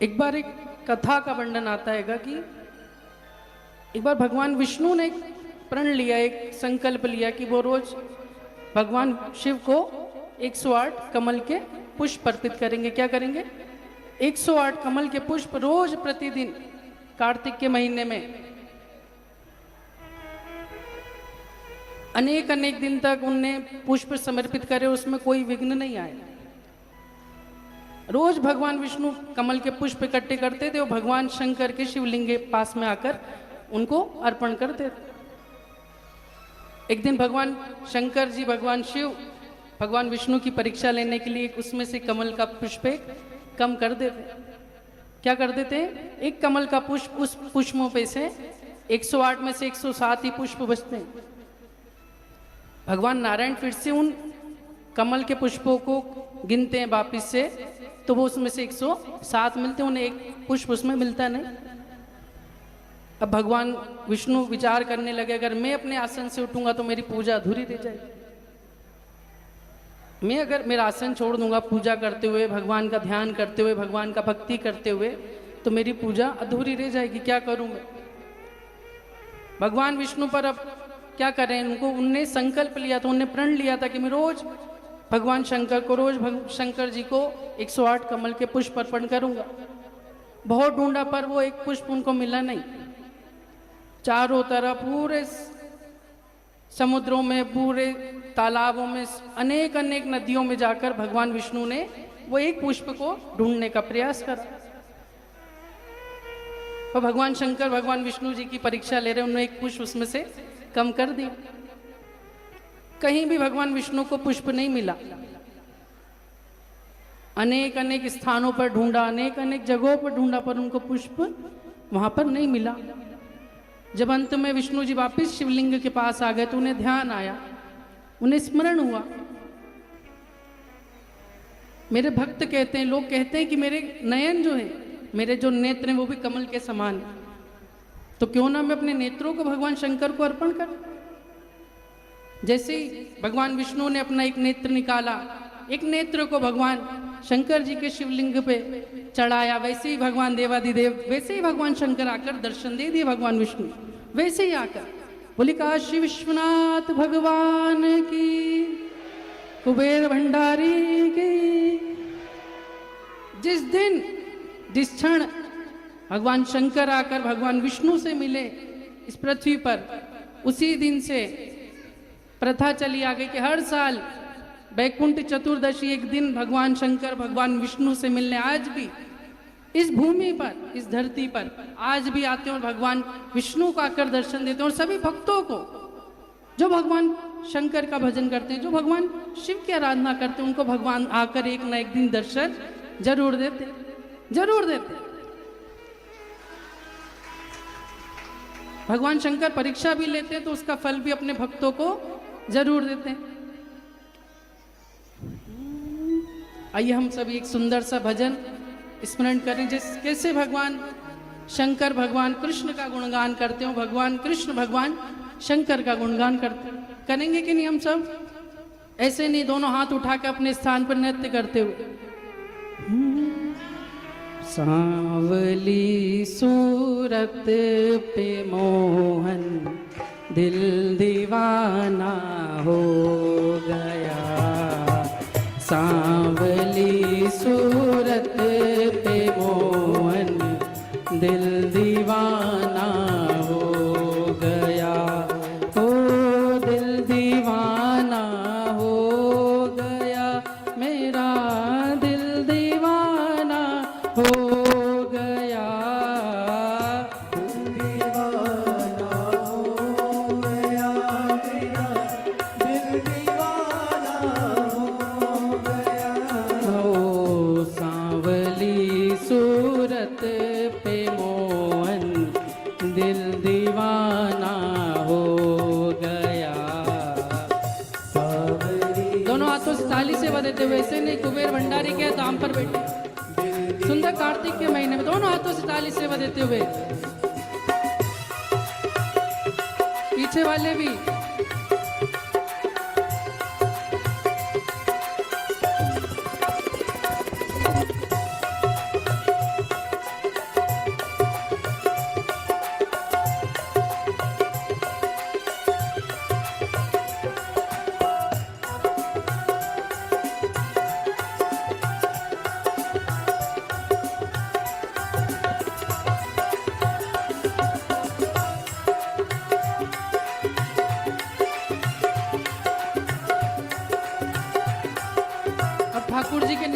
एक बार एक कथा का वर्णन आता है कि एक बार भगवान विष्णु ने एक प्रण लिया, एक संकल्प लिया कि वो रोज भगवान शिव को 108 कमल के पुष्प अर्पित करेंगे। क्या करेंगे? 108 कमल के पुष्प रोज प्रतिदिन कार्तिक के महीने में अनेक अनेक दिन तक उनने पुष्प समर्पित करे, उसमें कोई विघ्न नहीं आए। रोज भगवान विष्णु कमल के पुष्प इकट्ठे करते थे और भगवान शंकर के शिवलिंग के पास में आकर उनको अर्पण करते थे। एक दिन भगवान शंकर जी, भगवान शिव भगवान विष्णु की परीक्षा लेने के लिए उसमें से कमल का पुष्प कम कर देते। क्या कर देते? एक कमल का पुष्प, उस पुष्पों पे से 108 में से 107 ही पुष्प बचते हैं। भगवान नारायण फिर से उन कमल के पुष्पों को गिनते हैं वापिस से, तो वो उसमें से 107 मिलते हैं, उन्हें एक पुष्प उसमें मिलता नहीं। अब भगवान विष्णु विचार करने लगे, अगर मैं अपने आसन से उठूंगा तो मेरी पूजा अधूरी रह जाएगी। मैं अगर मेरा आसन छोड़ दूंगा पूजा करते हुए, भगवान का ध्यान करते हुए, भगवान का भक्ति करते हुए, तो मेरी पूजा अधूरी रह जाएगी। क्या करूं मैं? भगवान विष्णु पर अब क्या करें? उनने संकल्प लिया था, उनने प्रण लिया था कि मैं रोज भगवान शंकर को, रोज शंकर जी को 108 कमल के पुष्प अर्पण करूंगा। बहुत ढूंढा पर वो एक पुष्प उनको मिला नहीं। चारों तरफ पूरे समुद्रों में, पूरे तालाबों में, अनेक अनेक नदियों में जाकर भगवान विष्णु ने वो एक पुष्प को ढूंढने का प्रयास करा। और भगवान शंकर भगवान विष्णु जी की परीक्षा ले रहे, उन्होंने एक पुष्प उसमें से कम कर दिया। कहीं भी भगवान विष्णु को पुष्प नहीं मिला। अनेक अनेक स्थानों पर ढूंढा, अनेक अनेक जगहों पर ढूंढा, पर उनको पुष्प वहां पर नहीं मिला। जब अंत में विष्णु जी वापिस शिवलिंग के पास आ गए तो उन्हें ध्यान आया, उन्हें स्मरण हुआ, मेरे भक्त कहते हैं, लोग कहते हैं कि मेरे नयन जो है, मेरे जो नेत्र हैं वो भी कमल के समान है, तो क्यों ना मैं अपने नेत्रों को भगवान शंकर को अर्पण कर। जैसे ही भगवान विष्णु ने अपना एक नेत्र निकाला, एक नेत्र को भगवान शंकर जी के शिवलिंग पे चढ़ाया, वैसे ही भगवान देवादिदेव, वैसे ही भगवान शंकर आकर दर्शन दे दिए भगवान विष्णु। वैसे ही आकर बोली काशी विश्वनाथ भगवान की, कुबेर भंडारी की। जिस दिन, जिस क्षण भगवान शंकर आकर भगवान विष्णु से मिले इस पृथ्वी पर, उसी दिन से प्रथा चली आ गई कि हर साल वैकुंठ चतुर्दशी एक दिन भगवान शंकर भगवान विष्णु से मिलने आज भी इस भूमि पर, इस धरती पर आज भी आते हैं और भगवान विष्णु को आकर दर्शन देते हैं। और सभी भक्तों को जो भगवान शंकर का भजन करते हैं, जो भगवान शिव की आराधना करते हैं, उनको भगवान आकर एक न एक दिन दर्शन जरूर देते, जरूर देते। भगवान शंकर परीक्षा भी लेते हैं तो उसका फल भी अपने भक्तों को जरूर देते हैं। आइए हम सभी एक सुंदर सा भजन स्मरण करें, जिस कैसे भगवान शंकर भगवान कृष्ण का गुणगान करते हो, भगवान कृष्ण भगवान शंकर का गुणगान करते करेंगे कि नहीं? हम सब ऐसे नहीं, दोनों हाथ उठा के अपने स्थान पर नृत्य करते हुए। सांवली सूरत पे मोहन दिल दीवाना हो गया, सांवली सूरत पे मोहन दिल दीवाना हो गया, ओ दिल दीवाना हो गया, मेरा दिल दीवाना हो गया, दिल दीवाना हो गया, मेरा दिल दीवाना हो गया। ओ सांवली सूरत पे मोहन दिल दीवाना हो गया। दोनों हाथों से ताली से बजाते हुए, ऐसे नहीं कुबेर भंडारी के धाम पर बैठे सुंदर कार्तिक के महीने में, दोनों हाथों से ताली से बजाते हुए, पीछे वाले भी।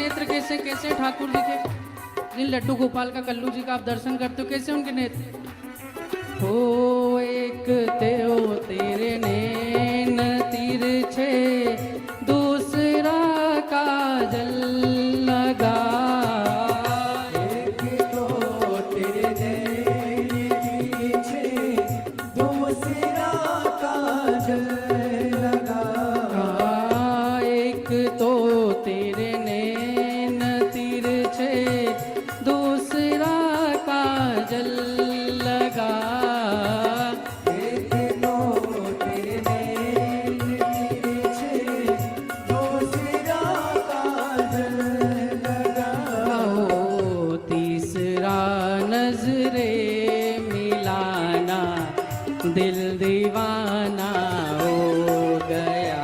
नेत्र कैसे कैसे ठाकुर जी के, जिन लड्डू गोपाल का कल्लू जी का आप दर्शन करते हो, कैसे उनके नेत्र। हो एक त्यो तेरे नैन तिरछे, दूसरा काजल लगा। एक तो तेरे नैन तिरछे, दूसरा काजल लगा। एक तो तेरे नैन तिरछे, दूसरा काजल लगा। एक तो तेरे नैन तिरछे, दूसरा काजल लगा। ओ तीसरा नजरे मिलाना, दिल दीवाना हो गया।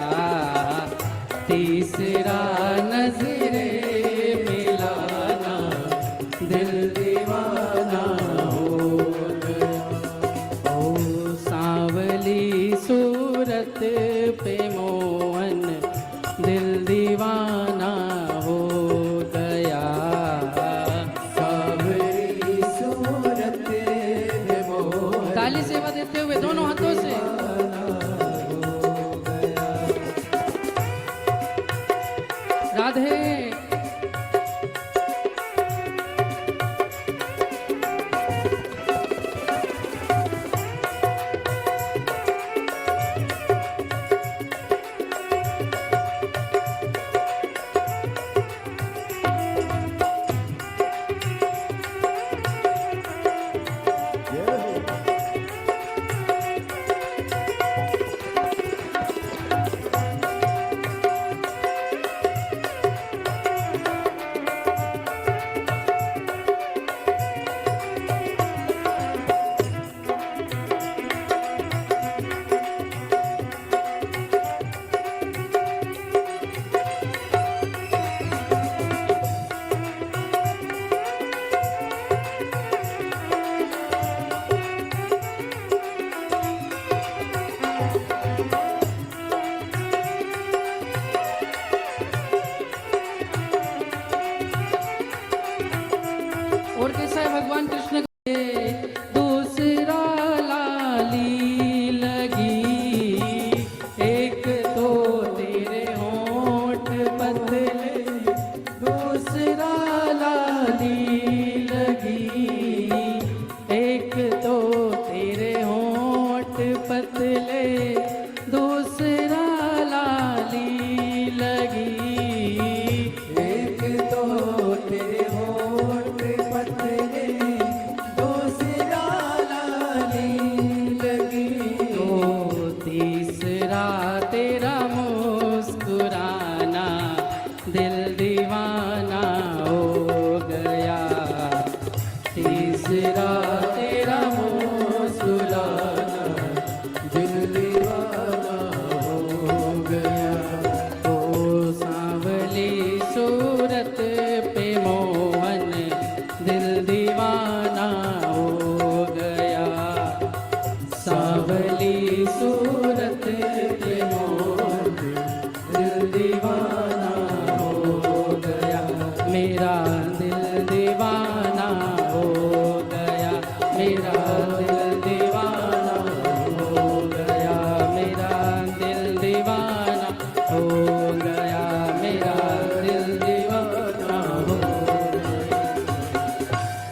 तीसरा नजरे मिलाना, दिल दीवाना हो गया। ओ सांवली सूरत पे मोहन, दिल दीवाना हो गया। सांवरी सूरत पे मोहन ताली सेवा देते हुए दोनों हाथों से। राधे। और कैसा है भगवान कृष्ण का, दूसरा लाली लगी। एक तो तेरे होंठ पतले, दूसरा लाली लगी। एक तो तेरे होंठ पतले, दूसरा लाली लगी। एक तो तेरे होंठ पतले, दूसरा लाली लगी। तो तीसरा तेरा मुस्कुराना, दिल दीवाना हो गया। तीसरा तेरा मुस्कुराना, दिल दीवाना हो गया। तो सांवली सूरत पे मोहन, दिल दीवाना हो गया। सांवली सूरत पे मोहन, दिल दीवाना हो गया। मेरा दिल दीवाना हो गया। मेरा दिल दीवाना हो गया। मेरा दिल दीवाना हो गया। मेरा दिल दीवाना हो गया।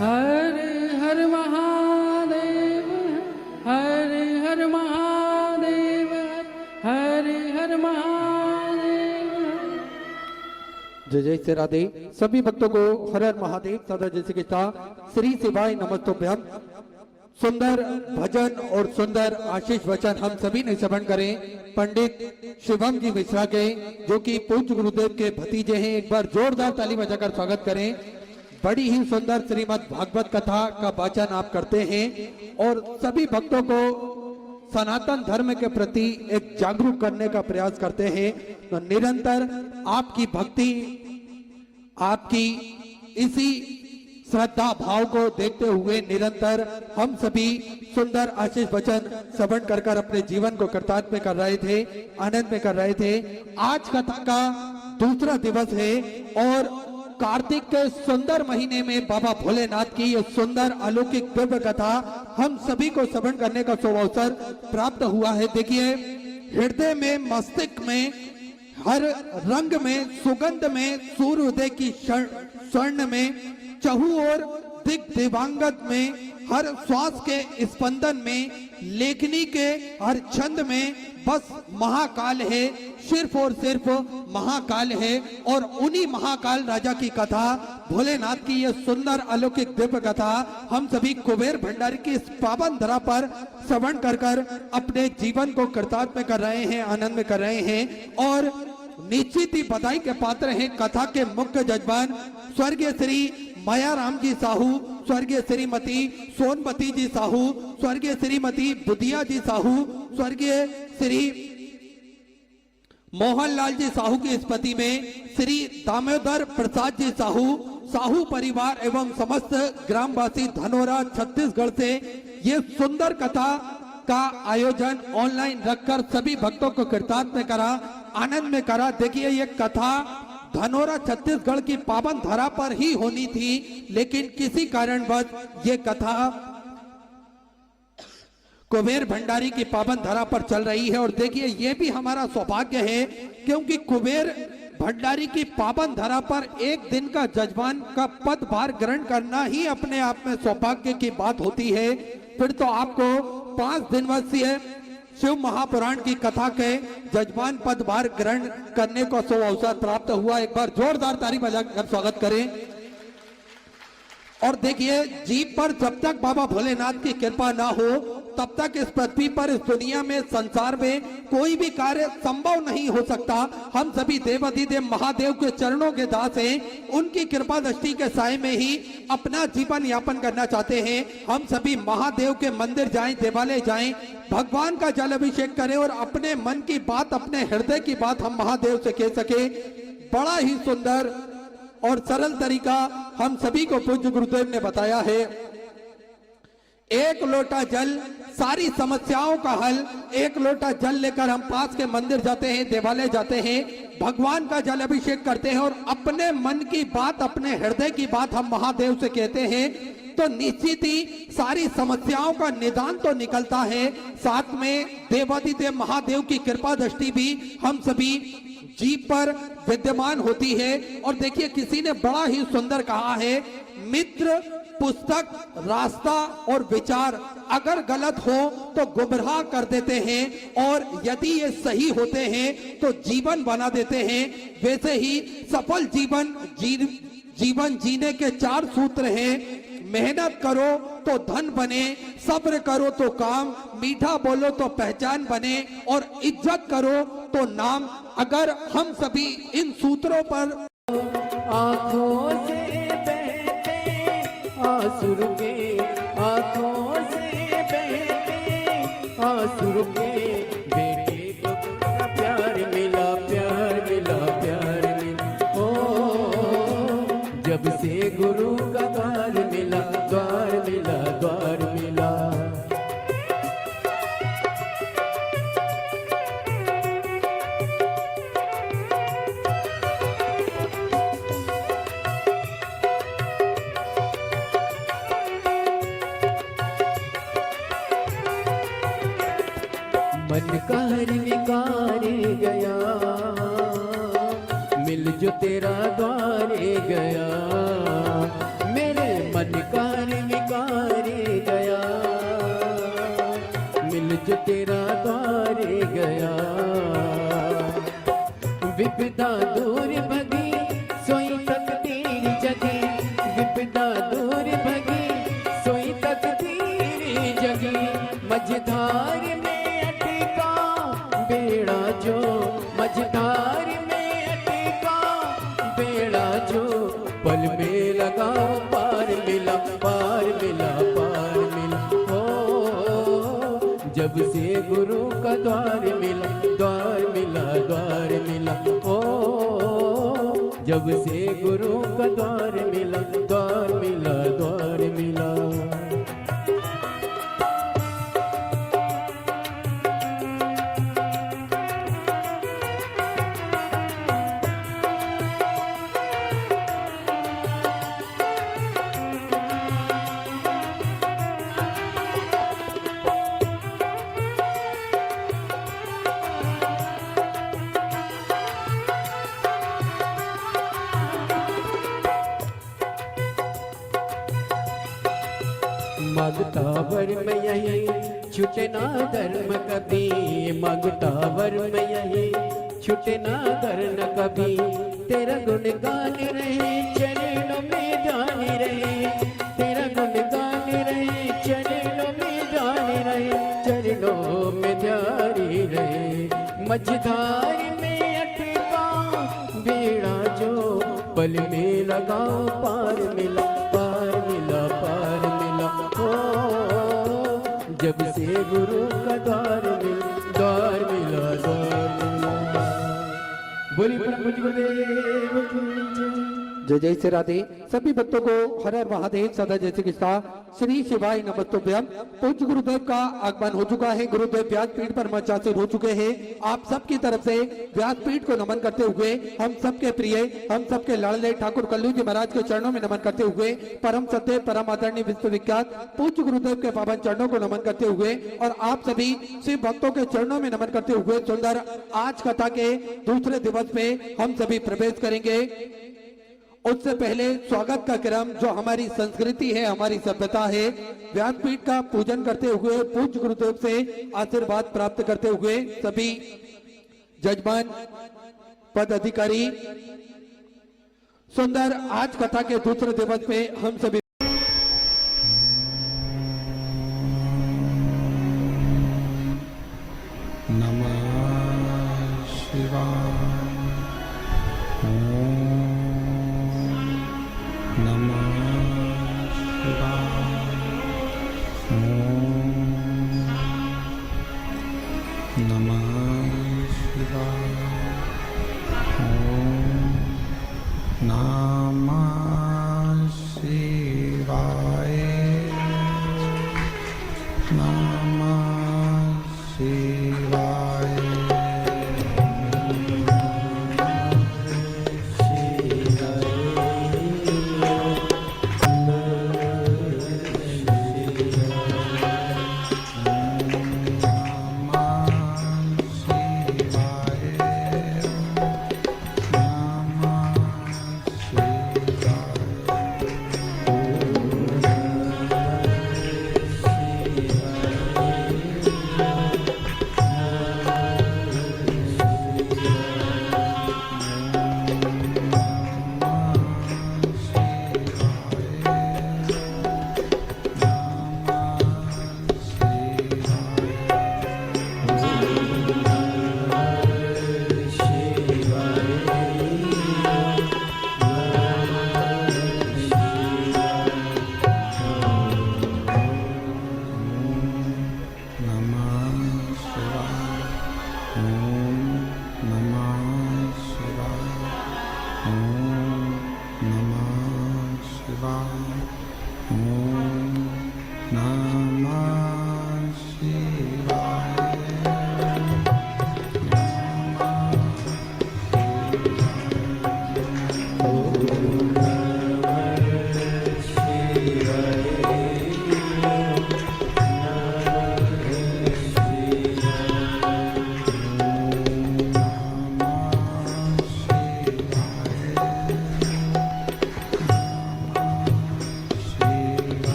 हर हर महादेव, हर हर महादेव, हर हर महादेव। जय जय श्री राधे। सभी भक्तों को हर हर महादेव सदा जैसे कृष्णा श्री शिवाय नमस्तोभ्यम। सुंदर भजन और सुंदर आशीष वचन हम सभी ने श्रवण करें पंडित शिवम जी मिश्रा के, जो कि पूज्य गुरुदेव के भतीजे हैं। एक बार जोरदार ताली बजाकर स्वागत करें। बड़ी ही सुंदर श्रीमद् भागवत कथा का वाचन आप करते हैं और सभी भक्तों को सनातन धर्म के प्रति एक जागरूक करने का प्रयास करते हैं। तो निरंतर आपकी भक्ति, आपकी इसी श्रद्धा भाव को देखते हुए निरंतर हम सभी सुंदर आशीष वचन श्रवण कर कर अपने जीवन को कृतार्थ में कर रहे थे, आनंद में कर रहे थे। आज कथा का दूसरा दिवस है और कार्तिक के सुंदर महीने में बाबा भोलेनाथ की ये सुंदर अलौकिक दिव्य कथा हम सभी को श्रवण करने का अवसर प्राप्त हुआ है। देखिए, हृदय में, मस्तिष्क में, हर रंग में, सुगंध में, सूर्योदय की स्वर्ण में, चहु और दिग दिवांगत में, हर श्वास के स्पंदन में, लेखनी के हर छंद में बस महाकाल है, सिर्फ और सिर्फ महाकाल है। और उन्हीं महाकाल राजा की कथा, भोलेनाथ की यह सुंदर अलौकिक दिव्य कथा हम सभी कुबेर भंडारी की इस पावन धरा पर श्रवण कर कर अपने जीवन को कृतार्थ में कर रहे हैं, आनंद में कर रहे हैं। और निश्चित ही बधाई के पात्र हैं कथा के मुख्य जजमान स्वर्गीय श्री मायाराम जी साहू, स्वर्गीय श्रीमती सोनमती जी साहू, स्वर्गीय श्रीमती बुधिया जी साहू, स्वर्गीय श्री मोहनलाल जी साहू की स्मृति में श्री दामोदर प्रसाद जी साहू, साहू परिवार एवं समस्त ग्रामवासी धनोरा छत्तीसगढ़ से ये सुंदर कथा का आयोजन ऑनलाइन रखकर सभी भक्तों को कृतार्थ में करा, आनंद में करा। देखिए, ये कथा धनोरा छत्तीसगढ़ की पावन धरा पर ही होनी थी, लेकिन किसी कारणवश ये कथा कुबेर भंडारी की पावन धरा पर चल रही है। और देखिए, ये भी हमारा सौभाग्य है क्योंकि कुबेर भंडारी की पावन धरा पर एक दिन का जजमान का पदभार ग्रहण करना ही अपने आप में सौभाग्य की बात होती है। फिर तो आपको 5 दिवसीय शिव महापुराण की कथा के जजमान पदभार ग्रहण करने का अवसर प्राप्त हुआ। एक बार जोरदार ताली बजाकर स्वागत करें। और देखिए, जीव पर जब तक बाबा भोलेनाथ की कृपा ना हो तब तक इस पृथ्वी पर, इस दुनिया में, संसार में कोई भी कार्य संभव नहीं हो सकता। हम सभी देवाधिदेव महादेव के चरणों के दास हैं, उनकी कृपा दृष्टि के साए में ही अपना जीवन यापन करना चाहते हैं। हम सभी महादेव के मंदिर जाएं, देवालय जाएं, भगवान का जल अभिषेक करें और अपने मन की बात, अपने हृदय की बात हम महादेव से कह सके। बड़ा ही सुंदर और सरल तरीका हम सभी को पूज्य गुरुदेव ने बताया है। एक लोटा जल, सारी समस्याओं का हल। एक लोटा जल लेकर हम पास के मंदिर जाते हैं, देवालय जाते हैं, भगवान का जल अभिषेक करते हैं और अपने मन की बात, अपने हृदय की बात हम महादेव से कहते हैं, तो निश्चित ही सारी समस्याओं का निदान तो निकलता है। साथ में देवाधिदेव महादेव की कृपा दृष्टि भी हम सभी जीव पर विद्यमान होती है। और देखिए, किसी ने बड़ा ही सुंदर कहा है, मित्र, पुस्तक, रास्ता और विचार अगर गलत हो तो गुमराह कर देते हैं और यदि ये सही होते हैं तो जीवन बना देते हैं। वैसे ही सफल जीवन जीने के 4 सूत्र हैं। मेहनत करो तो धन बने, सब्र करो तो काम, मीठा बोलो तो पहचान बने और इज्जत करो तो नाम। अगर हम सभी इन सूत्रों पर आंखों से बहते आंसू के, आंखों से बहते आंसू के, बेटे को प्यार मिला, प्यार मिला, प्यार मिला। ओ जब से गुरु का द्वार मिला, द्वार मिला, द्वार मिला। मन का हर विकार गया, मिल जो तेरा द्वार गया। मेरे मन का हर विकार गया, मिल जो तेरा द्वार गया। विपदा दूर भगी, सोई तकदीर जगी। विपदा दूर भगी, सोई तकदीर जगी। मझधार में बेड़ा जो, मझधार में अटका बेड़ा जो, पल में लगा पार मिला, पार मिला, पार मिला। ओ जब से गुरु का द्वार मिला, द्वार मिला, द्वार मिला। ओ जब से गुरु का द्वार मिला, द्वार मिला, द्वार मिला। मांगता वर में यही छूटे ना धर्म कभी, मांगता वर में यही छूटे ना धर्म कभी, तेरा गुणगान रहे चरणों में ध्यान रहे, तेरा गुणगान रहे चरणों में ध्यान रहे, चरणों में ध्यान रहे। मझधार में अटका बेड़ा जो पल में लगा, पार मिला पार मिला पार मिला, ओ जब से गुरु का द्वार मिला द्वार मिला। बोली परम पूज्य गुरुदेव की जय। जय जय श्री राधे। सभी भक्तों को हर हर महादेव सदा जय श्री कृष्णा श्री शिवाय नमस्तुभ्यम। पूज्य गुरुदेव का आगमन हो चुका है। गुरुदेव व्यासपीठ पर मंचासीन हो चुके हैं। आप सबकी तरफ से व्यासपीठ को नमन करते हुए हम सबके प्रिय, हम सबके लाडले ठाकुर कल्लू जी महाराज के चरणों में नमन करते हुए, परम सत्य परम आदरणीय विश्वविख्यात पूज्य गुरुदेव के पावन चरणों को नमन करते हुए और आप सभी शिव भक्तों के चरणों में नमन करते हुए सुंदर आज कथा के दूसरे दिवस पे हम सभी प्रवेश करेंगे। उससे पहले स्वागत का क्रम जो हमारी संस्कृति है, हमारी सभ्यता है, व्यासपीठ का पूजन करते हुए पूज्य गुरुदेव से आशीर्वाद प्राप्त करते हुए सभी जजमान पद अधिकारी सुंदर आज कथा के दूसरे दिवस पे हम सभी नमः शिवाय। नमः शिवाय। नमः शिवाय। नमः शिवाय। नमः शिवाय।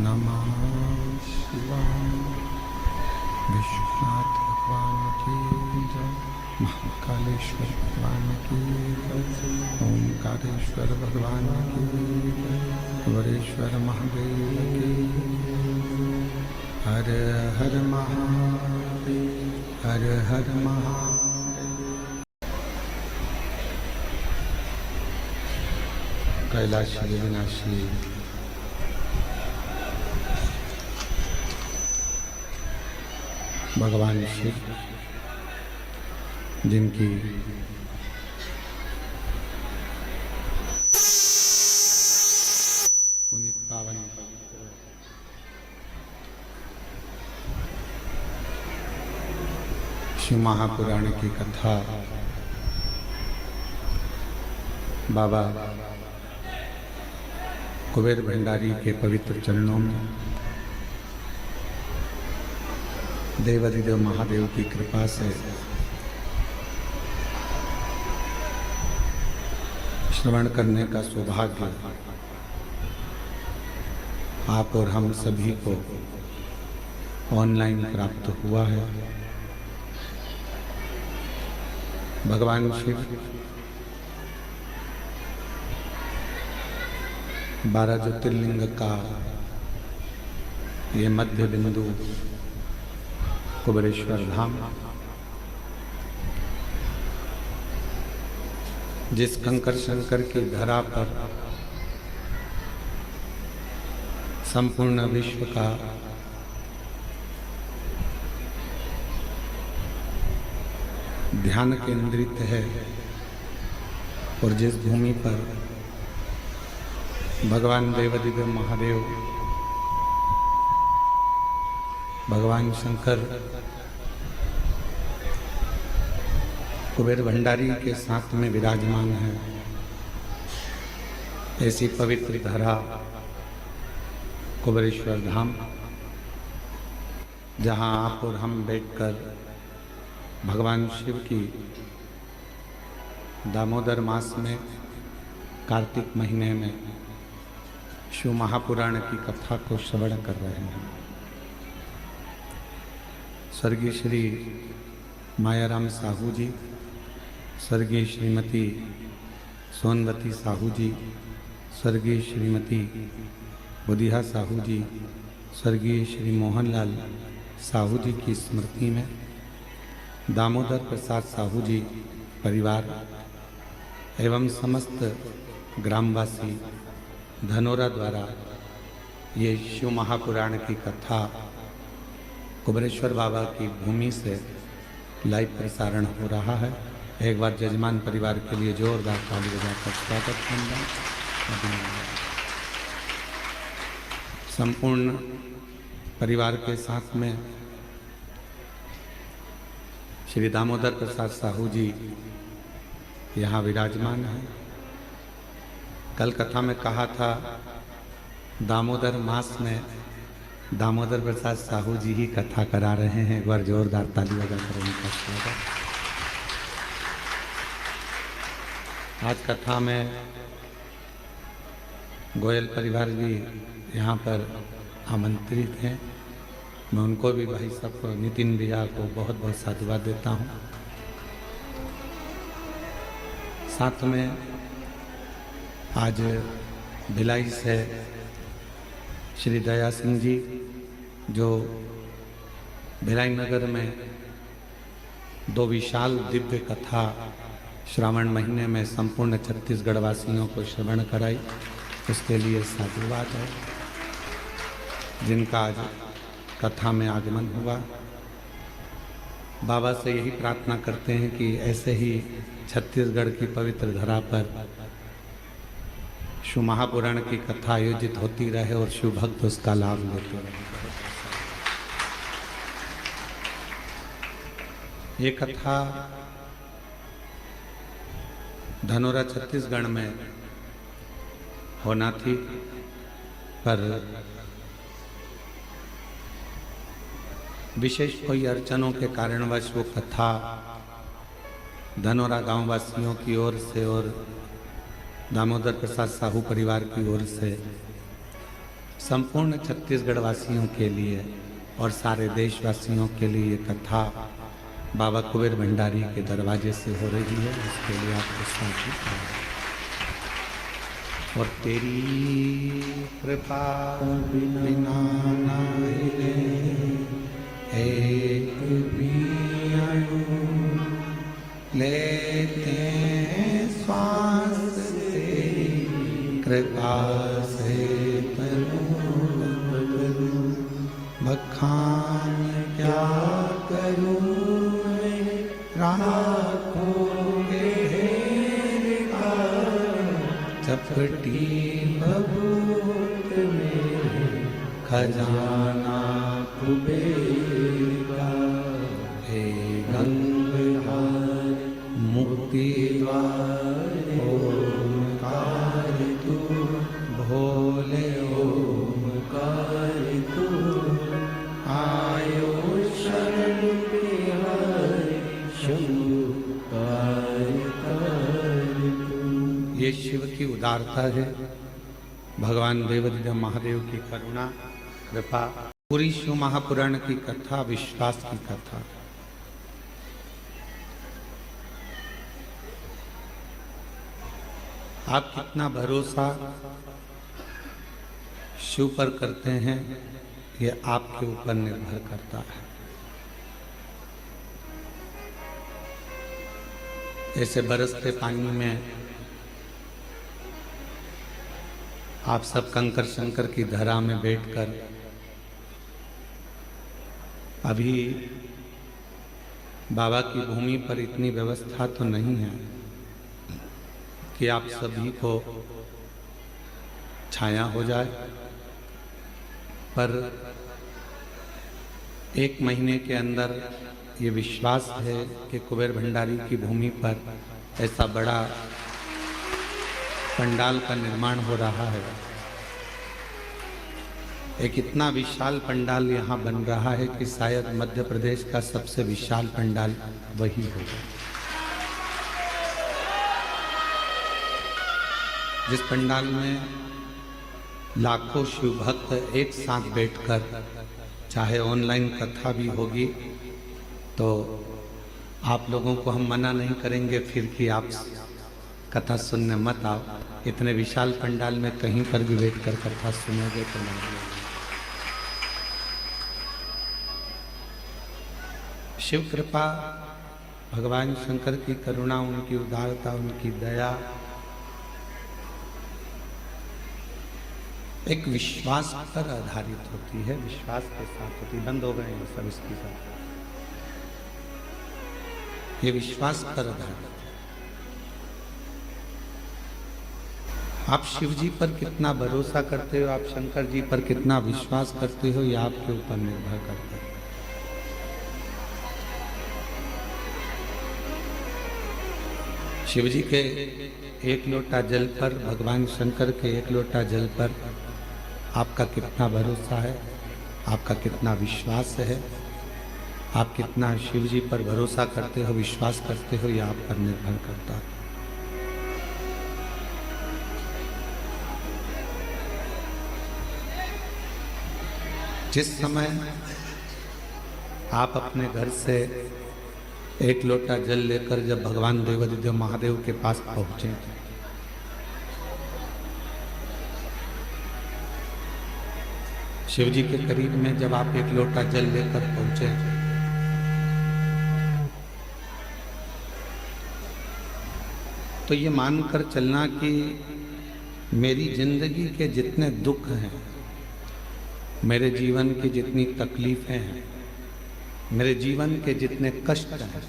नमः शिवाय। विश्वनाथ भगवान की जय, महाकालेश्वर भगवान की जय, ओंकारेश्वर भगवान की जय, वरेश्वर महादेव की जय। हर हर महादेव, हर हर महादेव। कैलाशी विनाशी भगवान शिव, जिनकी पुनीत पावन शिव महापुराण की कथा बाबा कुबेर भंडारी के पवित्र चरणों में देवाधिदेव महादेव की कृपा से श्रवण करने का सौभाग्य आप और हम सभी को ऑनलाइन प्राप्त हुआ है। भगवान शिव 12 ज्योतिर्लिंग का ये मध्य बिंदु कुबेरेश्वर धाम, जिस कंकर शंकर की धरा पर संपूर्ण विश्व का ध्यान केंद्रित है और जिस भूमि पर भगवान देवाधिदेव महादेव, भगवान शंकर कुबेर भंडारी के साथ में विराजमान है, ऐसी पवित्र धरा कुबेरेश्वर धाम, जहां आप और हम बैठकर भगवान शिव की दामोदर मास में कार्तिक महीने में शिव महापुराण की कथा को श्रवण कर रहे हैं। स्वर्गीय श्री मायाराम साहू जी, स्वर्गीय श्रीमती सोनवती साहू जी, स्वर्गीय श्रीमती बुधिया साहू जी, स्वर्गीय श्री मोहनलाल साहू जी की स्मृति में दामोदर प्रसाद साहू जी परिवार एवं समस्त ग्रामवासी धनोरा द्वारा ये शिव महापुराण की कथा कुबेरेश्वर बाबा की भूमि से लाइव प्रसारण हो रहा है। एक बार जजमान परिवार के लिए जोरदार ताली बजाकर स्वागत करना। संपूर्ण परिवार के साथ में श्री दामोदर प्रसाद साहू जी यहाँ विराजमान हैं। कल कथा में कहा था दामोदर मास में दामोदर प्रसाद साहू जी ही कथा करा रहे हैं। एक बार जोरदार ताली बजाकर उनका स्वागत। आज कथा में गोयल परिवार भी यहाँ पर आमंत्रित हैं। मैं उनको भी भाई साहब नितिन भैया को बहुत बहुत साधुवाद देता हूँ। साथ में आज भिलाई से श्री दया सिंह जी, जो भिलाई नगर में 2 विशाल दिव्य कथा श्रावण महीने में संपूर्ण छत्तीसगढ़ वासियों को श्रवण कराई, उसके लिए साधुवाद है। जिनका आज कथा में आगमन हुआ, बाबा से यही प्रार्थना करते हैं कि ऐसे ही छत्तीसगढ़ की पवित्र धरा पर शिव महापुराण की कथा आयोजित होती रहे और शिव भक्त उसका लाभ लेते रहे। ये कथा धनोरा छत्तीसगढ़ में होना थी, पर विशेष कोई अड़चनों के कारणवश वो कथा धनोरा गांव वासियों की ओर से और दामोदर प्रसाद साहू परिवार की ओर से संपूर्ण छत्तीसगढ़ वासियों के लिए और सारे देशवासियों के लिए ये कथा बाबा कुबेर भंडारी के दरवाजे से हो रही है, उसके लिए आपको स्वागत। और तेरी कृपा बिना नाए एक भी अणु लेते श्वास तेरी कृपा से तनु बखान क्या करूं मैं राखोगे का चपटी बबूत में खजाना कुबेर का। हे गंगाधर मुक्ति द्वार ओमकार तू भोले ओमकार तू आयो शरण बिहारी शंभु ये शिव की उदारता है, भगवान देवाधिदेव महादेव की करुणा कृपा। पूरी शिव महापुराण की कथा विश्वास की कथा। आप कितना भरोसा शिव पर करते हैं ये आपके ऊपर निर्भर करता है। ऐसे बरसते पानी में आप सब कंकर शंकर की धरा में बैठकर अभी बाबा की भूमि पर इतनी व्यवस्था तो नहीं है कि आप सभी को छाया हो जाए, पर एक महीने के अंदर ये विश्वास है कि कुबेर भंडारी की भूमि पर ऐसा बड़ा पंडाल का निर्माण हो रहा है। एक इतना विशाल पंडाल यहाँ बन रहा है कि शायद मध्य प्रदेश का सबसे विशाल पंडाल वही होगा। जिस पंडाल में लाखों शिव भक्त एक साथ बैठकर, चाहे ऑनलाइन कथा भी होगी तो आप लोगों को हम मना नहीं करेंगे फिर कि आप कथा सुनने मत आओ। इतने विशाल पंडाल में कहीं पर भी बैठकर कथा सुनोगे तो नहीं। शिव कृपा, भगवान शंकर की करुणा, उनकी उदारता, उनकी दया एक विश्वास पर आधारित होती है, विश्वास के साथ होती। बंद हो गए हैं सब इसके साथ। ये विश्वास पर आधारित। आप शिव जी पर कितना भरोसा करते हो, आप शंकर जी पर कितना विश्वास करते हो, ये आपके ऊपर निर्भर करता है। शिव जी के एक लोटा जल पर, भगवान शंकर के एक लोटा जल पर आपका कितना भरोसा है, आपका कितना विश्वास है, आप कितना शिव जी पर भरोसा करते हो, विश्वास करते हो, यह आप पर निर्भर करता है। जिस समय आप अपने घर से एक लोटा जल लेकर जब भगवान देवाधिदेव महादेव के पास पहुंचे, शिव जी के करीब में जब आप एक लोटा जल लेकर पहुंचे, तो ये मानकर चलना कि मेरी जिंदगी के जितने दुख हैं, मेरे जीवन की जितनी तकलीफें हैं, मेरे जीवन के जितने कष्ट हैं,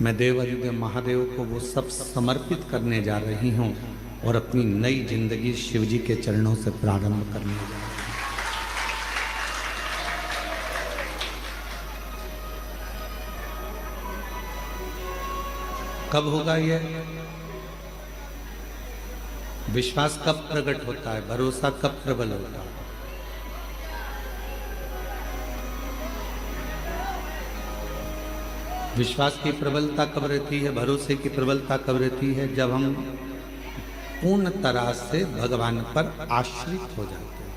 मैं देवाधिदेव महादेव को वो सब समर्पित करने जा रही हूँ और अपनी नई जिंदगी शिव जी के चरणों से प्रारंभ करने जा रही हूँ। कब होगा ये विश्वास? कब प्रकट होता है? भरोसा कब प्रबल होता है? विश्वास की प्रबलता कब रहती है, भरोसे की प्रबलता कब रहती है? जब हम पूर्ण तरह से भगवान पर आश्रित हो जाते हैं।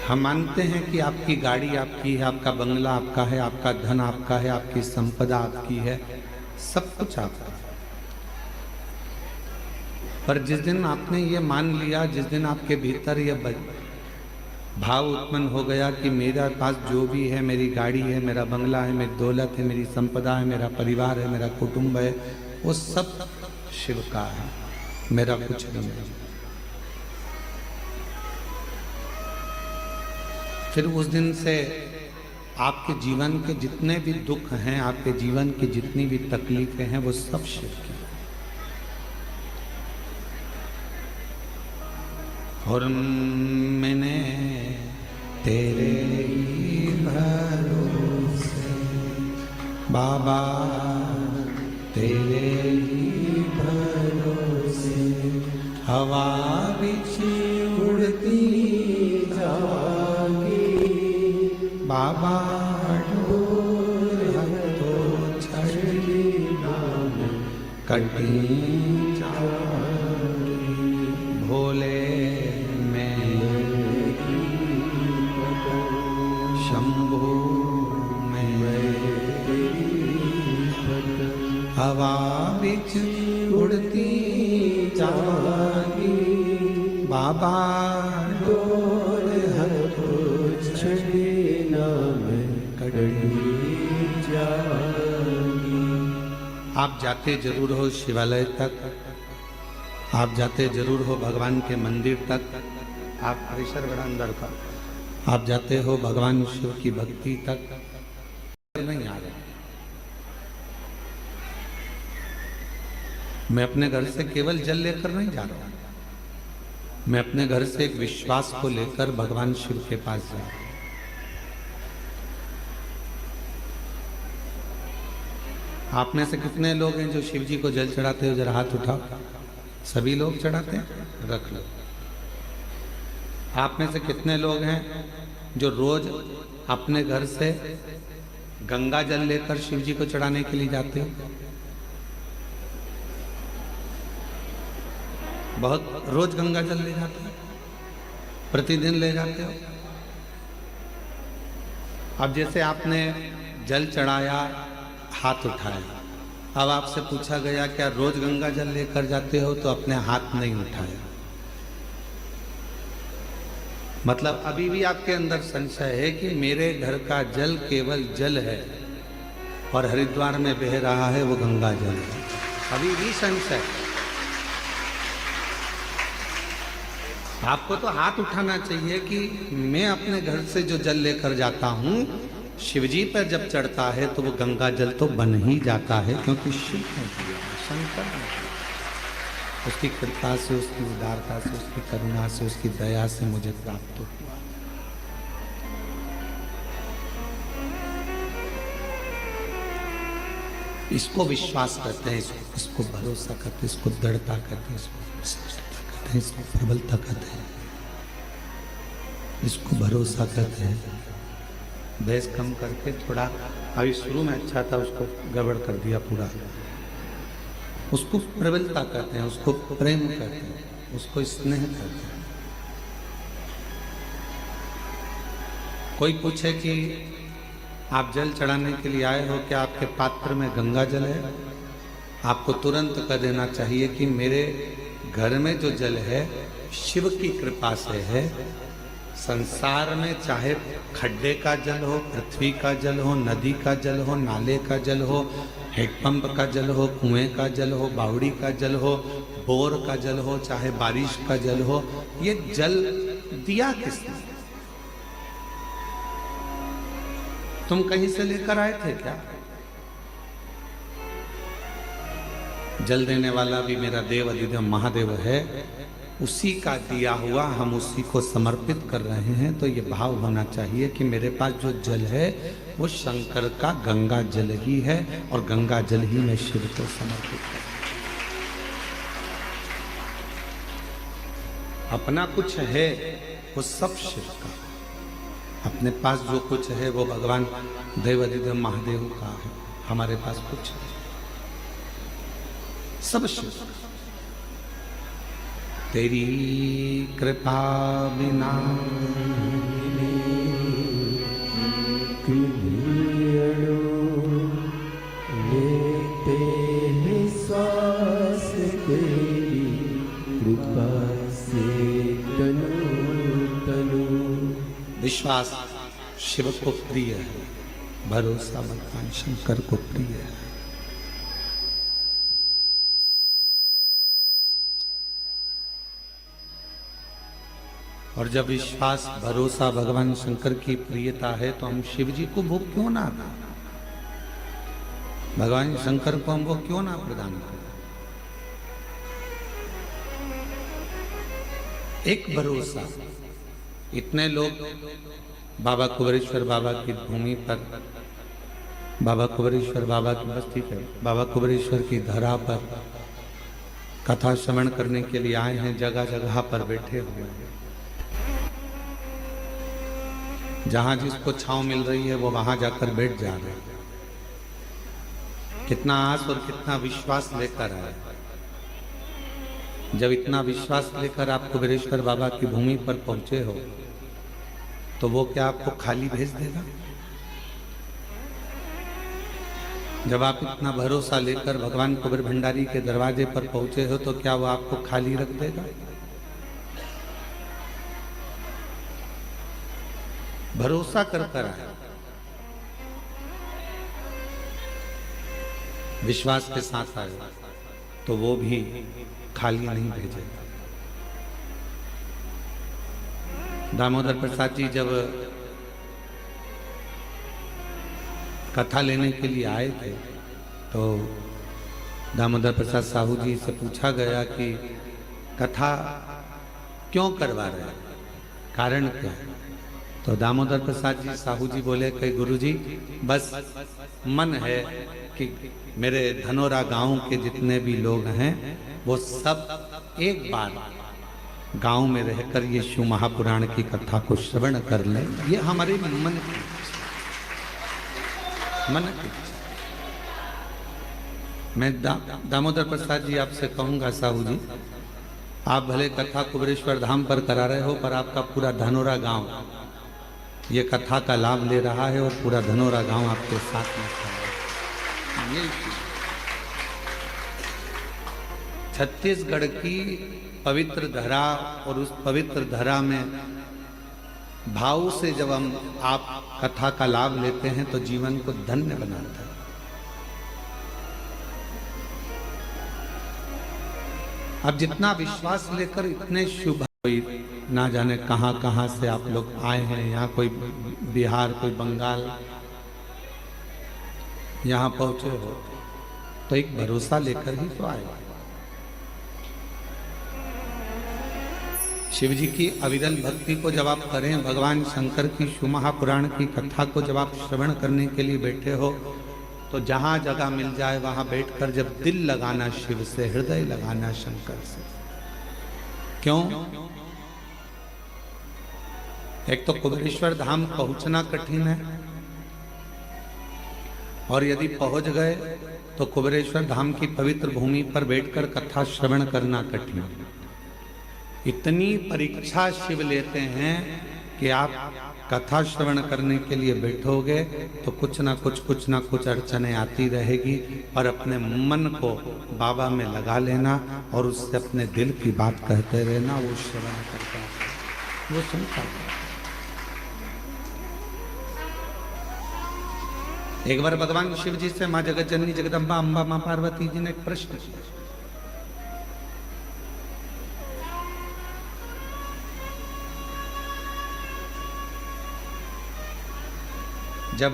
हम मानते हैं कि आपकी गाड़ी आपकी है, आपका बंगला आपका है, आपका धन आपका है, आपकी संपदा आपकी है, सब कुछ आपका है। पर जिस दिन आपने ये मान लिया, जिस दिन आपके भीतर ये भाव उत्पन्न हो गया कि मेरे पास जो भी है, मेरी गाड़ी है, मेरा बंगला है, मेरी दौलत है, मेरी संपदा है, मेरा परिवार है, मेरा कुटुंब है, वो सब शिव का है, मेरा कुछ नहीं है। फिर उस दिन से आपके जीवन के जितने भी दुख हैं, आपके जीवन की जितनी भी तकलीफें हैं, वो सब शिव की। और मैंने तेरे ही भरोसे बाबा, तेरे ही भरोसे हवा बिछी उड़ती जाएगी बाबा, डोर तो छड़ी नाम कटी भोले शंभू में हवा बिच उड़ती जाएगी बाबा, डोर छड़ी नाम कटी जाएगी। आप जाते जरूर हो शिवालय तक, आप जाते जरूर हो भगवान के मंदिर तक, आप परिसर बड़ा अंदर का, आप जाते हो भगवान शिव की भक्ति तक, नहीं आ रहे। मैं अपने घर से केवल जल लेकर नहीं जा रहा हूं, मैं अपने घर से एक विश्वास को लेकर भगवान शिव के पास जा रहा हूं। आप में से कितने लोग हैं जो शिव जी को जल चढ़ाते हो? जरा हाथ उठाओ। सभी लोग चढ़ाते हैं? रख लो। आप में से कितने लोग हैं जो रोज अपने घर से गंगा जल लेकर शिव जी को चढ़ाने के लिए जाते हो? बहुत रोज गंगा जल ले जाते हो, प्रतिदिन ले जाते हो। अब जैसे आपने जल चढ़ाया, हाथ उठाया, अब आपसे पूछा गया क्या रोज गंगा जल लेकर जाते हो? तो अपने हाथ नहीं उठाया। मतलब अभी भी आपके अंदर संशय है कि मेरे घर का जल केवल जल है और हरिद्वार में बह रहा है वो गंगा जल है। अभी भी संशय। आपको तो हाथ उठाना चाहिए कि मैं अपने घर से जो जल लेकर जाता हूँ, शिवजी पर जब चढ़ता है तो वो गंगा जल तो बन ही जाता है, क्योंकि शिव ने दिया, शंकर ने दिया। उसकी कृपा से, उसकी उदारता से, उसकी करुणा से, उसकी दया से मुझे प्राप्त हुआ। इसको विश्वास करते हैं, इसको भरोसा करते हैं, इसको दृढ़ता करते हैं, इसको प्रबलता कहते हैं, इसको भरोसा कहते हैं। बहस कम करके थोड़ा, अभी शुरू में अच्छा था, उसको गड़बड़ कर दिया पूरा। उसको प्रबलता कहते हैं, उसको प्रेम कहते हैं, उसको स्नेह कहते हैं। कोई पूछे कि आप जल चढ़ाने के लिए आए हो, क्या आपके पात्र में गंगा जल है? आपको तुरंत कह देना चाहिए कि मेरे घर में जो जल है शिव की कृपा से है। संसार में चाहे खड्डे का जल हो, पृथ्वी का जल हो, नदी का जल हो, नाले का जल हो, हेडपंप का जल हो, कुएं का जल हो, बावड़ी का जल हो, बोर का जल हो, चाहे बारिश का जल हो, ये जल दिया किसने? तुम कहीं से लेकर आए थे क्या? जल देने वाला भी मेरा देव अधिदेव महादेव है, उसी का दिया हुआ हम उसी को समर्पित कर रहे हैं। तो ये भाव होना चाहिए कि मेरे पास जो जल है वो शंकर का गंगा जल ही है और गंगा जल ही मैं शिव को समर्पित कर। अपना कुछ है वो सब शिव का, अपने पास जो कुछ है वो भगवान देव अधिदेव महादेव का है। हमारे पास कुछ है, सब शिव। तेरी कृपा बिना कृपा से तनु तनु। विश्वास शिव को प्रिय है, भरोसा भगवान शंकर को प्रिय है। और जब विश्वास भरोसा भगवान शंकर की प्रियता है तो हम शिव जी को भोग क्यों ना दें, भगवान शंकर को हम वो क्यों ना प्रदान करें। एक भरोसा, इतने लोग बाबा कुबेरेश्वर बाबा की भूमि पर, बाबा कुबेरेश्वर बाबा की बस्ती पर, बाबा कुबेरेश्वर की धरा पर कथा श्रवण करने के लिए आए हैं, जगह जगह पर बैठे हुए हैं। जहां जिसको छांव मिल रही है वो वहां जाकर बैठ जा रहे हैं। कितना आस और कितना विश्वास लेकर आए। जब इतना विश्वास लेकर आप कुबेरेश्वर बाबा की भूमि पर पहुंचे हो तो वो क्या आपको खाली भेज देगा? जब आप इतना भरोसा लेकर भगवान कुबेर भंडारी के दरवाजे पर पहुंचे हो तो क्या वो आपको खाली रख देगा? भरोसा कर आए, विश्वास के साथ आए तो वो भी खाली नहीं भेजेगा। दामोदर प्रसाद जी जब कथा लेने के लिए आए थे तो दामोदर प्रसाद साहू जी से पूछा गया कि कथा क्यों करवा रहे हैं, कारण क्या है? तो दामोदर प्रसाद जी साहू जी बोले कि गुरुजी बस मन है कि मेरे धनोरा गांव के जितने भी लोग हैं वो सब एक बार गांव में रहकर ये शिव महापुराण की कथा को श्रवण कर लें। ये हमारे मन की मैं दामोदर प्रसाद जी आपसे कहूंगा साहू जी, आप भले कथा कुबेरेश्वर धाम पर करा रहे हो पर आपका पूरा धनोरा गांव ये कथा का लाभ ले रहा है और पूरा धनोरा गांव आपके साथ में खड़ा है। छत्तीसगढ़ की पवित्र धरा और उस पवित्र धरा में भाव से जब हम आप कथा का लाभ लेते हैं तो जीवन को धन्य बनाता है। अब जितना विश्वास लेकर इतने शुभ, कोई ना जाने कहां कहां से आप लोग आए हैं, यहाँ कोई बिहार, कोई बंगाल, यहाँ पहुंचे हो तो एक भरोसा लेकर ही तो आए। शिव जी की अविरल भक्ति को जब आप करें, भगवान शंकर की शिव महापुराण की कथा को जब आप श्रवण करने के लिए बैठे हो तो जहां जगह मिल जाए वहां बैठकर जब दिल लगाना शिव से, हृदय लगाना शंकर से। क्यों? एक तो कुबेरेश्वर धाम पहुंचना कठिन है और यदि पहुंच गए तो कुबेरेश्वर धाम की पवित्र भूमि पर बैठकर कथा श्रवण करना कठिन है। इतनी परीक्षा शिव लेते हैं कि आप कथा श्रवण करने के लिए बैठोगे तो कुछ ना कुछ अड़चने आती रहेगी, और अपने मन को बाबा में लगा लेना और उससे अपने दिल की बात कहते रहना। वो श्रवण करता है, वो सुनता है। एक बार भगवान शिव जी से माँ जगत जननी जगदम्बा अम्बा माँ पार्वती जी ने एक प्रश्न किया। जब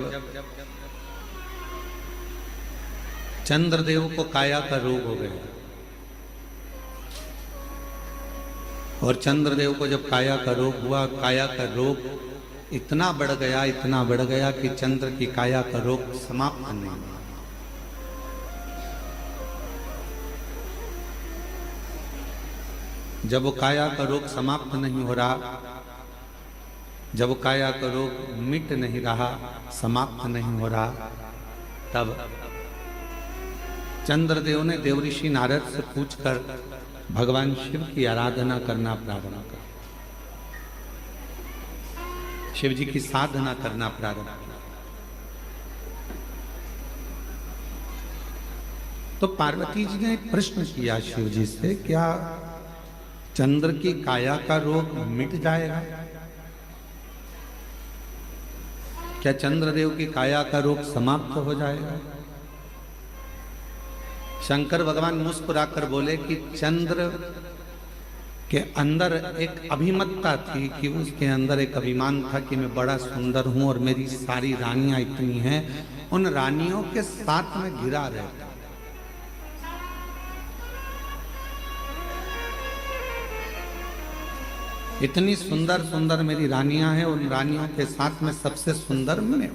चंद्रदेव को काया का रोग हो गया और चंद्रदेव को जब काया का रोग हुआ, काया का रोग इतना बढ़ गया कि चंद्र की काया का रोग समाप्त नहीं हुआ। जब वो काया का रोग समाप्त नहीं हो रहा, जब वो काया का रोग मिट नहीं रहा, समाप्त नहीं हो रहा, तब चंद्रदेव ने देवऋषि नारद से पूछकर भगवान शिव की आराधना करना प्रारंभ कर, शिव जी की साधना करना प्रारंभ किया। तो पार्वती जी ने प्रश्न किया शिव जी से, क्या चंद्र की काया का रोग मिट जाएगा? क्या चंद्रदेव की काया का रोग समाप्त हो जाएगा? शंकर भगवान मुस्कुराकर बोले कि चंद्र के अंदर एक अभिमतता थी, कि उसके अंदर एक अभिमान था कि मैं बड़ा सुंदर हूं और मेरी सारी रानियां इतनी हैं, उन रानियों के साथ में घिरा रहता। इतनी सुंदर सुंदर मेरी रानियां हैं, उन रानियों के साथ में सबसे सुंदर मैं।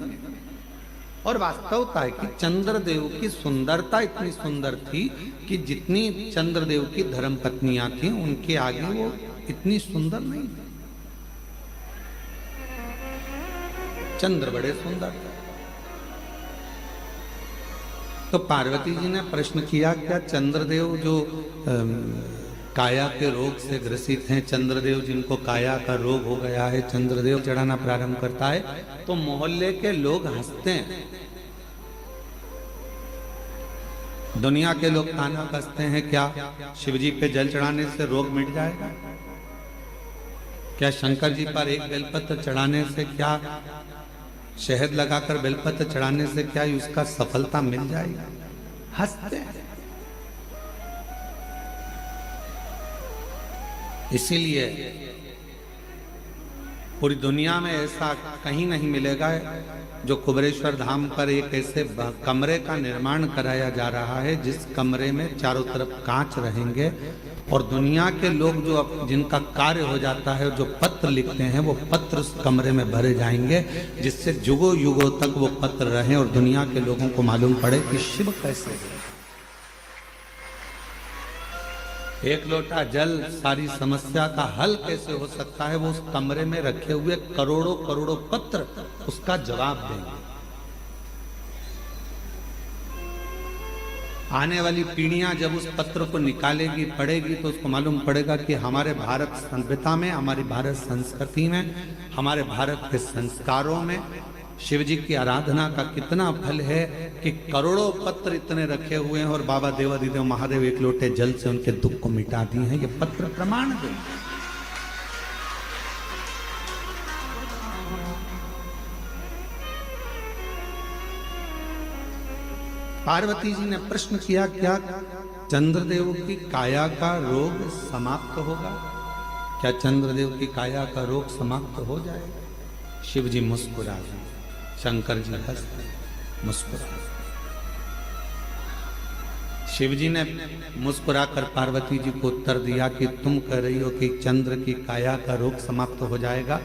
और वास्तवता है कि चंद्रदेव की सुंदरता इतनी सुंदर थी कि जितनी चंद्रदेव की धर्म पत्नियां थी उनके आगे वो इतनी सुंदर नहीं थी। चंद्र बड़े सुंदर थे। तो पार्वती जी ने प्रश्न किया, क्या चंद्रदेव जो काया के रोग से ग्रसित हैं, चंद्रदेव जिनको काया का रोग हो गया है, चंद्रदेव चढ़ाना प्रारंभ करता है तो मोहल्ले के लोग हंसते हैं, दुनिया के लोग ताना कसते हैं, क्या शिवजी पे जल चढ़ाने से रोग मिट जाएगा? क्या शंकर जी पर एक बेलपत्र चढ़ाने से, क्या शहद लगाकर बेलपत्र चढ़ाने से क्या उसका सफलता मिल जाएगी? हंसते हैं। इसीलिए पूरी दुनिया में ऐसा कहीं नहीं मिलेगा जो कुबेरेश्वर धाम पर एक ऐसे कमरे का निर्माण कराया जा रहा है जिस कमरे में चारों तरफ कांच रहेंगे और दुनिया के लोग जो जिनका कार्य हो जाता है, जो पत्र लिखते हैं, वो पत्र उस कमरे में भरे जाएंगे, जिससे युगों युगों तक वो पत्र रहें और दुनिया के लोगों को मालूम पड़े कि शिव कैसे है। एक लोटा जल सारी समस्या का हल कैसे हो सकता है, वो उस कमरे में रखे हुए करोड़ों करोड़ों पत्र उसका जवाब देंगे। आने वाली पीढ़ियां जब उस पत्र को निकालेगी, पढ़ेगी, तो उसको मालूम पड़ेगा कि हमारे भारत सभ्यता में, हमारी भारत संस्कृति में, हमारे भारत के संस्कारों में शिव जी की आराधना का कितना फल है कि करोड़ों पत्र इतने रखे हुए हैं और बाबा देवाधिदेव महादेव एक लोटे जल से उनके दुख को मिटा दिए हैं। ये पत्र प्रमाण दे। पार्वती जी ने प्रश्न किया, क्या चंद्रदेव की काया का रोग समाप्त होगा? क्या चंद्रदेव की काया का रोग समाप्त हो जाएगा? शिव जी मुस्कुरा गए, शंकर जी हंस मुस्कुरा। शिव जी ने मुस्कुराकर पार्वती जी को उत्तर दिया कि तुम कह रही हो कि चंद्र की काया का रोग समाप्त हो जाएगा।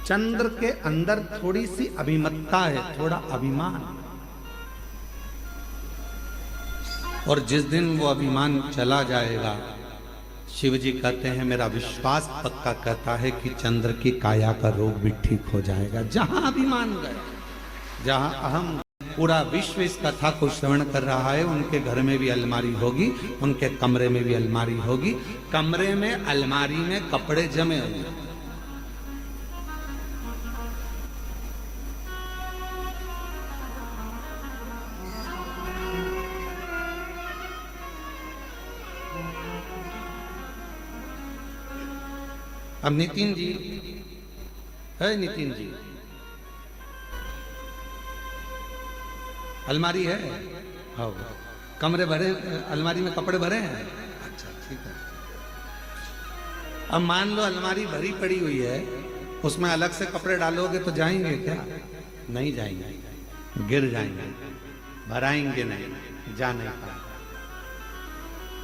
चंद्र के अंदर थोड़ी सी अभिमतता है, थोड़ा अभिमान, और जिस दिन वो अभिमान चला जाएगा, शिव जी कहते हैं मेरा विश्वास पक्का कहता है कि चंद्र की काया का रोग भी ठीक हो जाएगा। जहां अभिमान गया, जहां अहम, पूरा विश्व इस कथा को श्रवण कर रहा है, उनके घर में भी अलमारी होगी, उनके कमरे में भी अलमारी होगी। कमरे में अलमारी में कपड़े जमे हुए, अब नितिन जी है, नितिन जी अलमारी है, हाँ, कमरे भरे, अलमारी में कपड़े भरे हैं। अच्छा ठीक है। अब मान लो अलमारी भरी पड़ी हुई है, उसमें अलग से कपड़े डालोगे तो जाएंगे क्या? नहीं जाएंगे, गिर जाएंगे, भराएंगे नहीं, जा नहीं पाएंगे।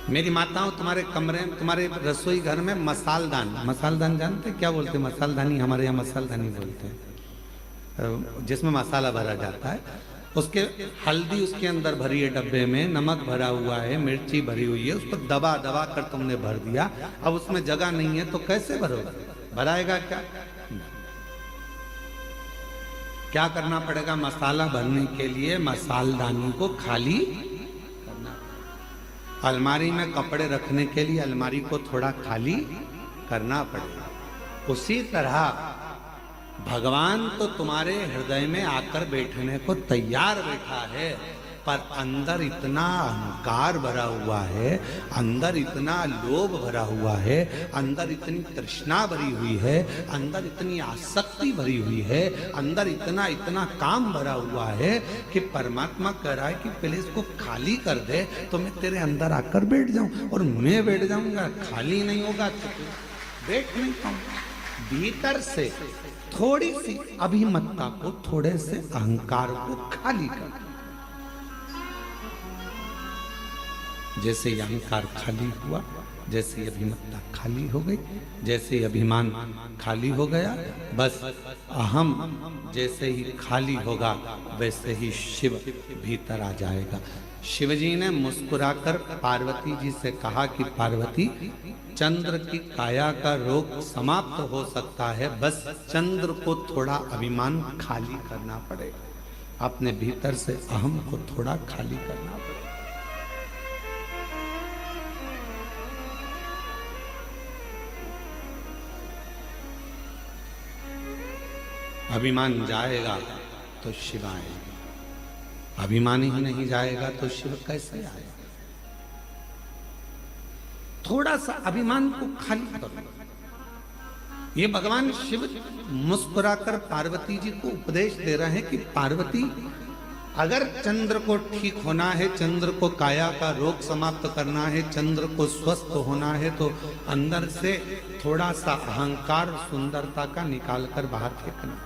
मेरी माताओं, तुम्हारे कमरे, तुम्हारे रसोई घर में मसालदान, मसालदान जानते क्या बोलते हैं? मसालदानी, हमारे यहाँ मसालदानी बोलते हैं, जिसमें मसाला भरा जाता है। उसके हल्दी उसके अंदर भरी है डब्बे में, नमक भरा हुआ है, मिर्ची भरी हुई है, उसको दबा दबा कर तुमने भर दिया। अब उसमें जगह नहीं है तो कैसे भरोगे? भराएगा क्या? क्या करना पड़ेगा? मसाला भरने के लिए मसालदानी को खाली, अलमारी में कपड़े रखने के लिए अलमारी को थोड़ा खाली करना पड़ेगा। उसी तरह भगवान तो तुम्हारे हृदय में आकर बैठने को तैयार बैठा है, पर अंदर इतना अहंकार भरा हुआ है, अंदर इतना लोभ भरा हुआ है, अंदर इतनी तृष्णा भरी हुई है, अंदर इतनी आसक्ति भरी हुई है, अंदर इतना इतना काम भरा हुआ है कि परमात्मा कह रहा है कि पहले इसको खाली कर दे तो मैं तेरे अंदर आकर बैठ जाऊं, और मैं बैठ जाऊंगा, खाली नहीं होगा तो बैठ नहीं पाऊंगा। भीतर से थोड़ी सी अभिमत्ता को, थोड़े से अहंकार को खाली कर, जैसे ये अहंकार खाली हुआ, जैसे अभिमत्ता खाली हो गई, जैसे अभिमान खाली हो गया, बस अहम जैसे ही खाली होगा वैसे ही शिव भीतर आ जाएगा। शिवजी ने मुस्कुराकर पार्वती जी से कहा कि पार्वती, चंद्र की काया का रोग समाप्त हो सकता है, बस चंद्र को थोड़ा अभिमान खाली करना पड़ेगा, अपने भीतर से अहम को थोड़ा खाली करना पड़ेगा। अभिमान जाएगा तो शिव आएगा, अभिमान ही नहीं जाएगा तो शिव कैसे आएगा? थोड़ा सा अभिमान को खाली करो। ये भगवान शिव मुस्कुराकर पार्वती जी को उपदेश दे रहे हैं कि पार्वती, अगर चंद्र को ठीक होना है, चंद्र को काया का रोग समाप्त करना है, चंद्र को स्वस्थ होना है, तो अंदर से थोड़ा सा अहंकार सुंदरता का निकाल कर बाहर फेंकना।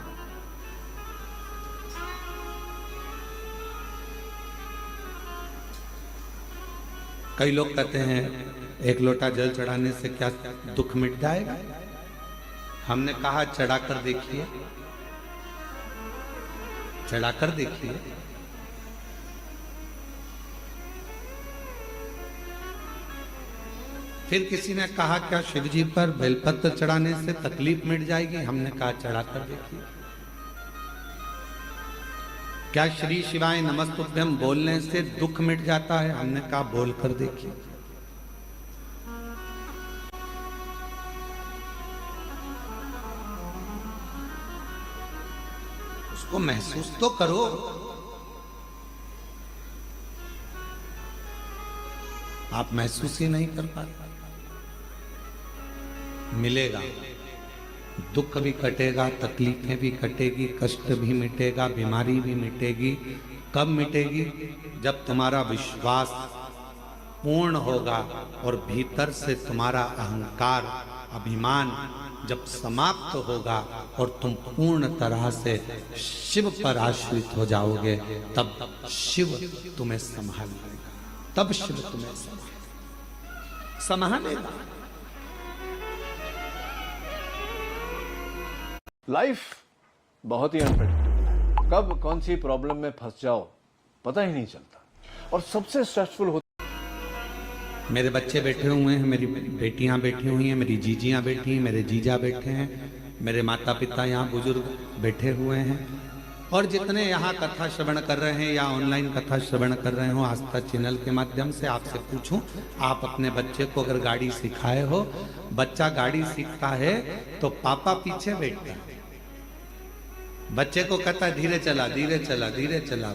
कई लोग कहते हैं एक लोटा जल चढ़ाने से क्या दुख मिट जाएगा? हमने कहा चढ़ाकर देखिए, चढ़ाकर देखिए। फिर किसी ने कहा क्या शिव जी पर बेलपत्र चढ़ाने से तकलीफ मिट जाएगी? हमने कहा चढ़ाकर देखिए। क्या श्री शिवाय नमस्तुभ्यम बोलने से दुख मिट जाता है? हमने कहा बोलकर देखिए। उसको महसूस तो करो। आप महसूस ही नहीं कर पाते। मिलेगा, दुख भी कटेगा, तकलीफें भी कटेगी, कष्ट भी मिटेगा, बीमारी भी मिटेगी। कब मिटेगी? जब तुम्हारा विश्वास पूर्ण होगा और भीतर से तुम्हारा अहंकार, अभिमान जब समाप्त होगा और तुम पूर्ण तरह से शिव पर आश्रित हो जाओगे, तब शिव तुम्हें संभाल लेगा, तब शिव तुम्हें संभालेगा। लाइफ बहुत ही अनप्रेडिक्टेबल, कब कौन सी प्रॉब्लम में फंस जाओ पता ही नहीं चलता, और सबसे स्ट्रेसफुल होता। मेरे बच्चे बैठे हुए हैं, मेरी बेटियां बैठी हुई हैं, मेरी जीजियां बैठी हैं, मेरे जीजा बैठे हैं, मेरे माता पिता यहाँ बुजुर्ग बैठे हुए हैं, और जितने यहाँ कथा श्रवण कर रहे हैं या ऑनलाइन कथा श्रवण कर रहे हो आस्था चैनल के माध्यम से, आपसे पूछूं, आप अपने बच्चे को अगर गाड़ी सिखाए हो, बच्चा गाड़ी सीखता है तो पापा पीछे बैठता है, बच्चे को कहता है धीरे चला, धीरे चला, धीरे चला।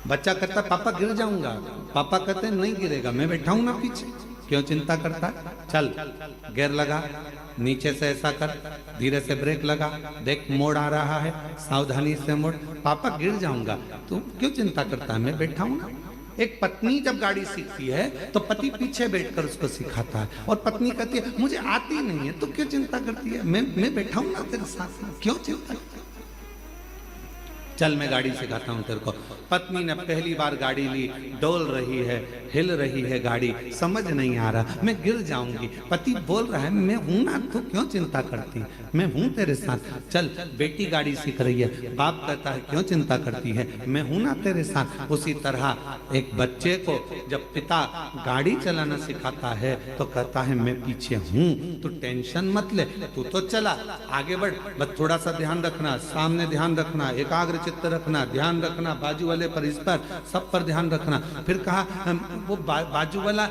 बच्चा कहता है पापा गिर जाऊंगा, पापा कहते हैं नहीं गिरेगा, मैं बैठा हूं ना पीछे, क्यों चिंता करता है? चल गियर लगा, नीचे से ऐसा कर, धीरे से ब्रेक लगा, देख मोड़ आ रहा है, सावधानी से मोड़। पापा गिर जाऊंगा, तू क्यों चिंता करता है, मैं बैठा हूं ना। एक पत्नी जब गाड़ी सीखती है तो पति पीछे बैठकर उसको सिखाता है, और पत्नी कहती है मुझे आती नहीं है, तो क्यों चिंता करती है, मैं बैठा हूं ना तेरे साथ, क्यों चिंता करती है? चल मैं गाड़ी सिखाता हूं तेरे को। पत्नी ने पहली बार गाड़ी ली, डोल रही है, हिल रही है गाड़ी, समझ नहीं आ रहा, मैं गिर जाऊंगी। पति बोल रहा है मैं हूं ना, तो क्यों चिंता करती, मैं हूं तेरे साथ। चल बेटी गाड़ी सीख रही है, बाप कहता है क्यों चिंता करती है, मैं हूं ना तेरे साथ। उसी तरह एक बच्चे को जब पिता गाड़ी चलाना सिखाता है तो कहता है मैं पीछे हूं, तू टेंशन मत ले, तू तो चला, आगे बढ़, बस थोड़ा सा ध्यान रखना, सामने ध्यान रखना, एकाग्र चित्त रखना, ध्यान रखना, बाजू वाले पर, इस पर, सब पर ध्यान रखना। फिर कहा वो बाजू वाला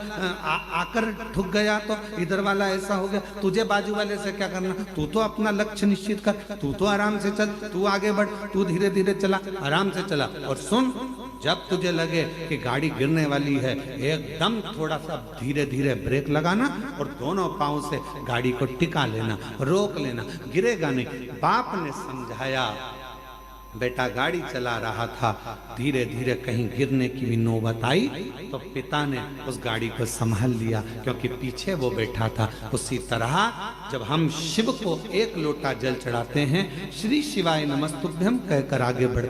आकर ठुक गया तो इधर वाला ऐसा हो गया, तुझे बाजू वाले से क्या करना, तू तो अपना लक्ष्य निश्चित कर, तू तो आराम से चल, तू आगे बढ़, तू धीरे धीरे चला, आराम से चला। और सुन, जब तुझे लगे कि गाड़ी गिरने वाली है, एकदम थोड़ा सा धीरे धीरे ब्रेक लगाना और दोनों पांव से गाड़ी को टिका लेना, रोक लेना, गिरेगा नहीं। बाप ने समझाया, बेटा गाड़ी चला रहा था, धीरे धीरे कहीं गिरने की भी नौबत आई तो पिता ने उस गाड़ी को संभाल लिया, क्योंकि पीछे वो बैठा था। उसी तरह जब हम शिव को एक लोटा जल चढ़ाते हैं, श्री शिवाय नमस्तुभ्यम कहकर आगे बढ़ते